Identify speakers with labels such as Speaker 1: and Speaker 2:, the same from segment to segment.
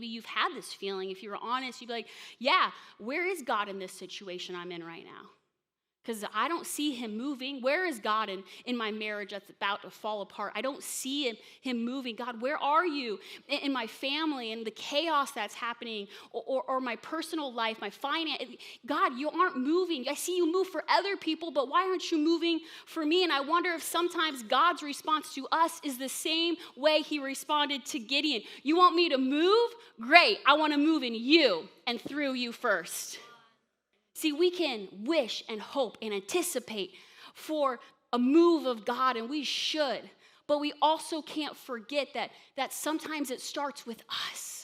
Speaker 1: maybe you've had this feeling. If you were honest, you'd be like, yeah, where is God in this situation I'm in right now? Because I don't see him moving. Where is God in my marriage that's about to fall apart? I don't see him moving. God, where are you in my family and the chaos that's happening, or my personal life, my finance? God, you aren't moving. I see you move for other people, but why aren't you moving for me? And I wonder if sometimes God's response to us is the same way he responded to Gideon. You want me to move? Great. I want to move in you and through you first. See, we can wish and hope and anticipate for a move of God, and we should. But we also can't forget that sometimes it starts with us.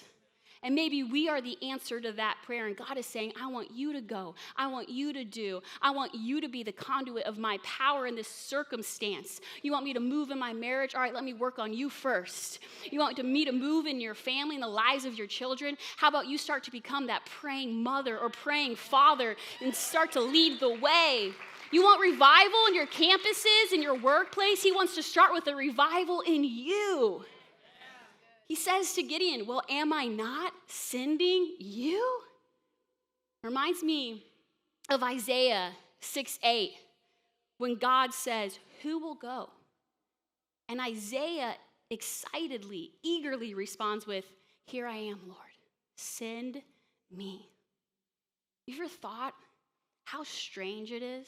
Speaker 1: And maybe we are the answer to that prayer. And God is saying, I want you to go. I want you to do. I want you to be the conduit of my power in this circumstance. You want me to move in my marriage? All right, let me work on you first. You want me to move in your family and the lives of your children? How about you start to become that praying mother or praying father and start to lead the way? You want revival in your campuses, in your workplace? He wants to start with a revival in you. He says to Gideon, well, am I not sending you? Reminds me of Isaiah 6:8, when God says, who will go? And Isaiah excitedly, eagerly responds with, here I am, Lord, send me. You ever thought how strange it is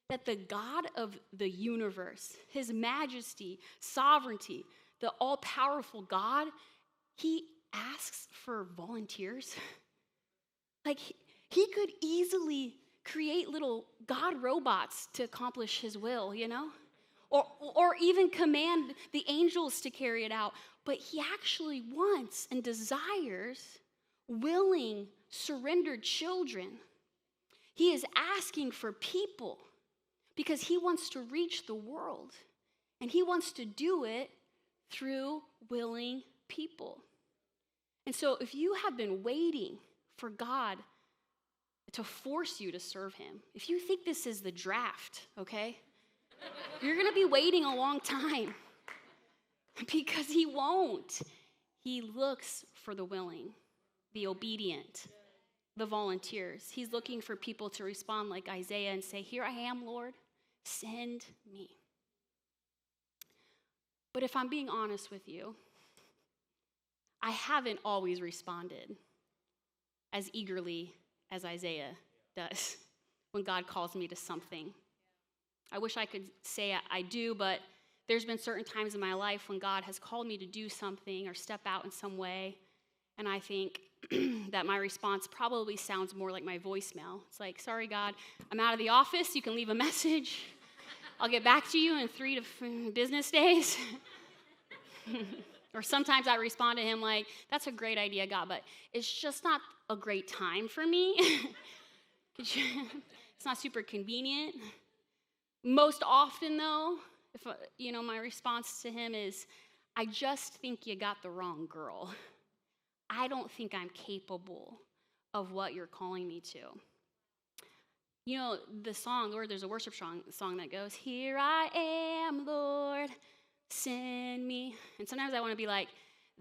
Speaker 1: that the God of the universe, his majesty, sovereignty, the all-powerful God, he asks for volunteers? Like, he could easily create little God robots to accomplish his will, you know? Or even command the angels to carry it out. But he actually wants and desires willing, surrendered children. He is asking for people because he wants to reach the world. And he wants to do it through willing people. And so if you have been waiting for God to force you to serve him, if you think this is the draft, okay, you're going to be waiting a long time because he won't. He looks for the willing, the obedient, the volunteers. He's looking for people to respond like Isaiah and say, here I am, Lord, send me. But if I'm being honest with you, I haven't always responded as eagerly as Isaiah does when God calls me to something. I wish I could say I do, but there's been certain times in my life when God has called me to do something or step out in some way, and I think that my response probably sounds more like my voicemail. It's like, sorry, God, I'm out of the office. You can leave a message. I'll get back to you in 3 business days. Or sometimes I respond to him like, that's a great idea, God, but it's just not a great time for me. It's not super convenient. Most often, though, if my response to him is, I just think you got the wrong girl. I don't think I'm capable of what you're calling me to. You know, the song, or there's a worship song that goes, here I am, Lord, send me. And sometimes I want to be like,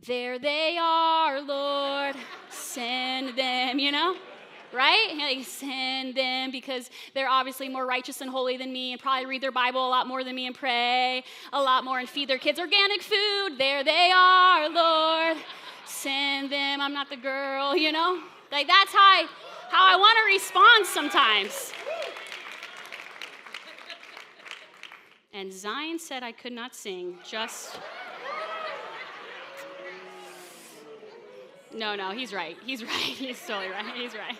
Speaker 1: there they are, Lord, send them, you know? Right? Like, send them, because they're obviously more righteous and holy than me and probably read their Bible a lot more than me and pray a lot more and feed their kids organic food. There they are, Lord, send them. I'm not the girl, you know? Like, that's how I want to respond sometimes. And Zion said I could not sing, just... No, he's right. He's totally right. He's right.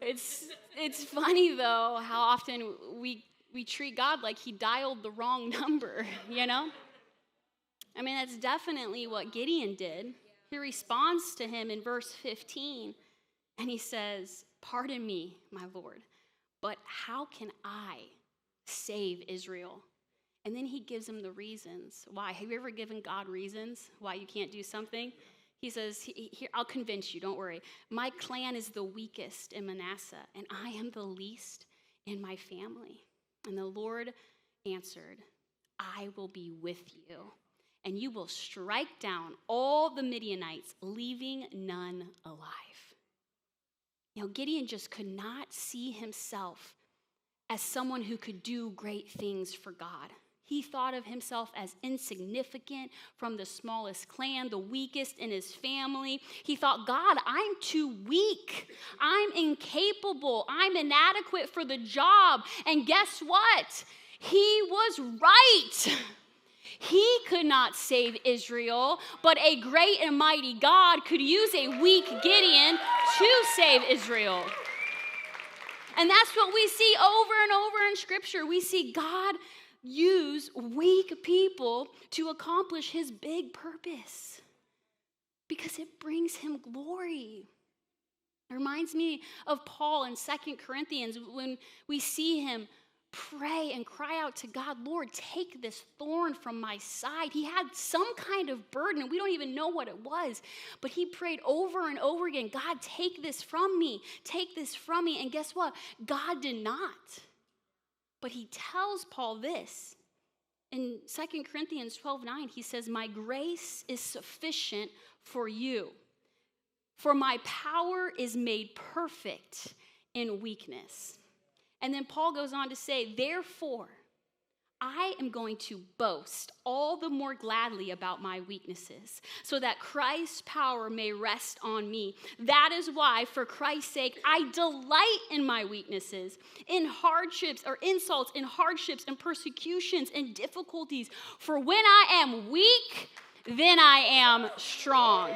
Speaker 1: It's funny, though, how often we treat God like he dialed the wrong number, you know? I mean, that's definitely what Gideon did. He responds to him in verse 15, and he says, pardon me, my Lord, but how can I save Israel? And then he gives him the reasons why. Have you ever given God reasons why you can't do something? He says, here, I'll convince you, don't worry. My clan is the weakest in Manasseh, and I am the least in my family. And the Lord answered, I will be with you, and you will strike down all the Midianites, leaving none alive. Gideon just could not see himself as someone who could do great things for God. He thought of himself as insignificant from the smallest clan, the weakest in his family. He thought, God, I'm too weak. I'm incapable. I'm inadequate for the job. And guess what? He was right. He could not save Israel, but a great and mighty God could use a weak Gideon to save Israel. And that's what we see over and over in Scripture. We see God use weak people to accomplish his big purpose because it brings him glory. It reminds me of Paul in 2 Corinthians when we see him pray and cry out to God, Lord, take this thorn from my side. He had some kind of burden, and we don't even know what it was, but he prayed over and over again, God, take this from me. Take this from me. And guess what? God did not. But he tells Paul this. In 2 Corinthians 12:9, he says, my grace is sufficient for you, for my power is made perfect in weakness. And then Paul goes on to say, therefore, I am going to boast all the more gladly about my weaknesses, so that Christ's power may rest on me. That is why, for Christ's sake, I delight in my weaknesses, in hardships or insults, in hardships and persecutions and difficulties. For when I am weak, then I am strong.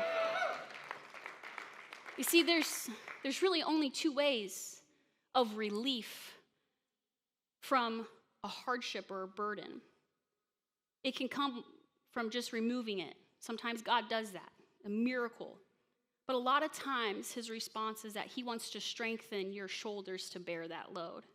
Speaker 1: You see, there's really only two ways of relief from a hardship or a burden. It can come from just removing it. Sometimes God does that, a miracle. But a lot of times his response is that he wants to strengthen your shoulders to bear that load.